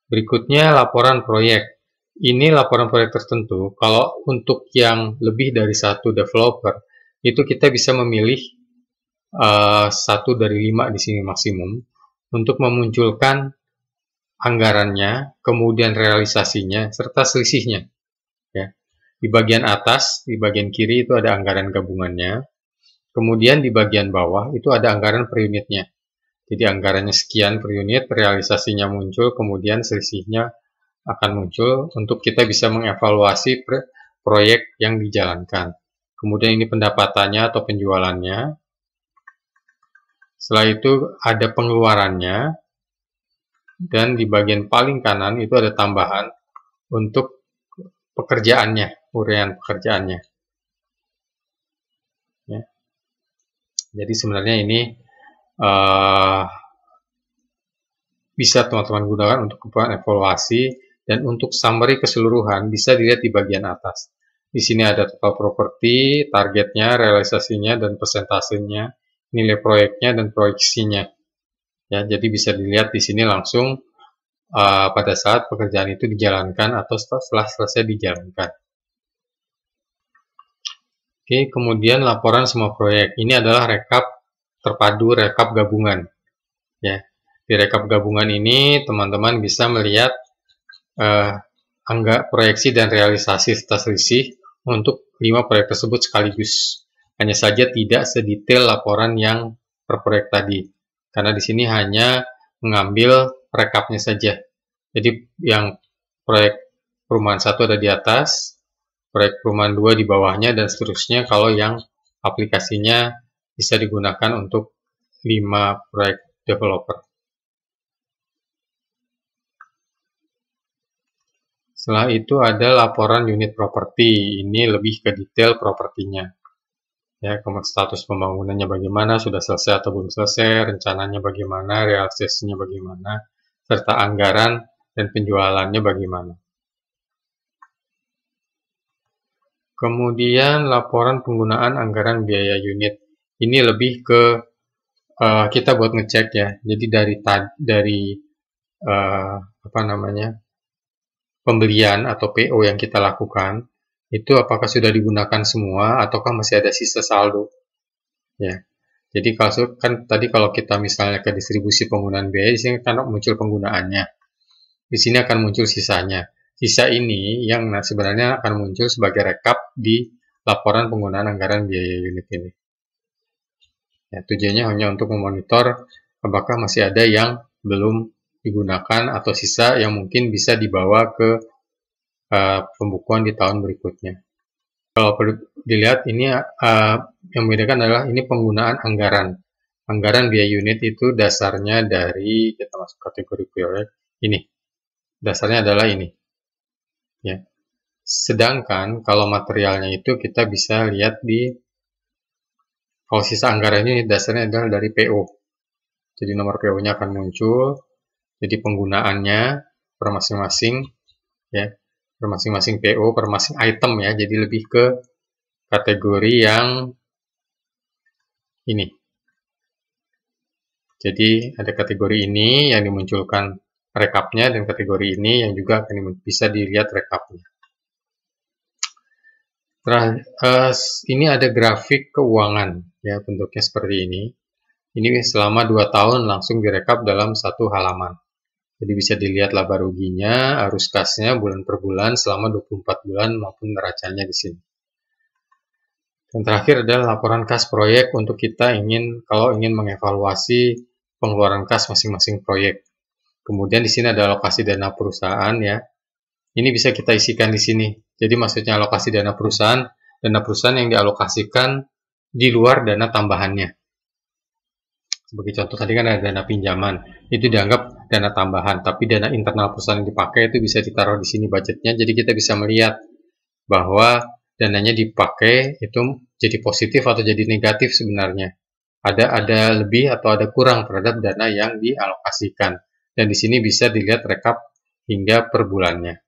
Berikutnya laporan proyek. Ini laporan proyek tertentu. Kalau untuk yang lebih dari satu developer, itu kita bisa memilih 1 dari 5 di sini maksimum untuk memunculkan anggarannya, kemudian realisasinya, serta selisihnya. Ya. Di bagian atas, di bagian kiri itu ada anggaran gabungannya. Kemudian di bagian bawah itu ada anggaran per unitnya. Jadi anggarannya sekian per unit, realisasinya muncul, kemudian selisihnya akan muncul untuk kita bisa mengevaluasi proyek yang dijalankan. Kemudian ini pendapatannya atau penjualannya. Setelah itu ada pengeluarannya. Dan di bagian paling kanan itu ada tambahan untuk pekerjaannya, uraian pekerjaannya. Ya. Jadi sebenarnya ini bisa teman-teman gunakan untuk keperluan evaluasi, dan untuk summary keseluruhan bisa dilihat di bagian atas. Di sini ada total properti, targetnya, realisasinya, dan persentasenya, nilai proyeknya, dan proyeksinya. Ya, jadi bisa dilihat di sini langsung pada saat pekerjaan itu dijalankan atau setelah selesai dijalankan. Oke, kemudian laporan semua proyek. Ini adalah rekap terpadu, rekap gabungan. Ya, di rekap gabungan ini teman-teman bisa melihat proyeksi dan realisasi serta selisih untuk 5 proyek tersebut sekaligus. Hanya saja tidak sedetail laporan yang per proyek tadi, karena di sini hanya mengambil rekapnya saja. Jadi yang proyek perumahan 1 ada di atas, proyek perumahan 2 di bawahnya, dan seterusnya kalau yang aplikasinya bisa digunakan untuk 5 proyek developer. Setelah itu ada laporan unit properti. Ini lebih ke detail propertinya. Ya, status pembangunannya bagaimana, sudah selesai atau belum selesai, rencananya bagaimana, realisasinya bagaimana, serta anggaran dan penjualannya bagaimana. Kemudian laporan penggunaan anggaran biaya unit. Ini lebih ke kita buat ngecek ya. Jadi dari pembelian atau PO yang kita lakukan itu apakah sudah digunakan semua ataukah masih ada sisa saldo. Ya. Jadi kalau kita misalnya ke distribusi penggunaan biaya, di sini kan muncul penggunaannya. Di sini akan muncul sisanya. Sisa ini yang sebenarnya akan muncul sebagai rekap di laporan penggunaan anggaran biaya unit ini. Ya, tujuannya hanya untuk memonitor apakah masih ada yang belum digunakan atau sisa yang mungkin bisa dibawa ke pembukuan di tahun berikutnya. Kalau perlu dilihat, ini yang membedakan adalah ini penggunaan anggaran. Anggaran biaya unit itu dasarnya dari, kita masuk kategori proyek, ini. Dasarnya adalah ini. Ya. Sedangkan kalau materialnya itu kita bisa lihat kalau sisa anggaran ini dasarnya adalah dari PO. Jadi nomor PO-nya akan muncul. Jadi penggunaannya per masing-masing, ya, per masing-masing PO, per masing item ya. Jadi lebih ke kategori yang ini. Jadi ada kategori ini yang dimunculkan rekapnya, dan kategori ini yang juga akan bisa dilihat rekapnya. Ini ada grafik keuangan, ya, bentuknya seperti ini. Ini selama 2 tahun langsung direkap dalam satu halaman. Jadi bisa dilihat laba ruginya, arus kasnya bulan per bulan selama 24 bulan maupun neracanya di sini. Dan terakhir adalah laporan kas proyek untuk kita kalau ingin mengevaluasi pengeluaran kas masing-masing proyek. Kemudian di sini ada alokasi dana perusahaan ya. Ini bisa kita isikan di sini. Jadi maksudnya alokasi dana perusahaan yang dialokasikan di luar dana tambahannya. Sebagai contoh tadi kan ada dana pinjaman, itu dianggap dana tambahan, tapi dana internal perusahaan yang dipakai itu bisa ditaruh di sini budgetnya. Jadi kita bisa melihat bahwa dananya dipakai itu jadi positif atau jadi negatif sebenarnya. Ada lebih atau ada kurang terhadap dana yang dialokasikan. Dan di sini bisa dilihat rekap hingga per bulannya.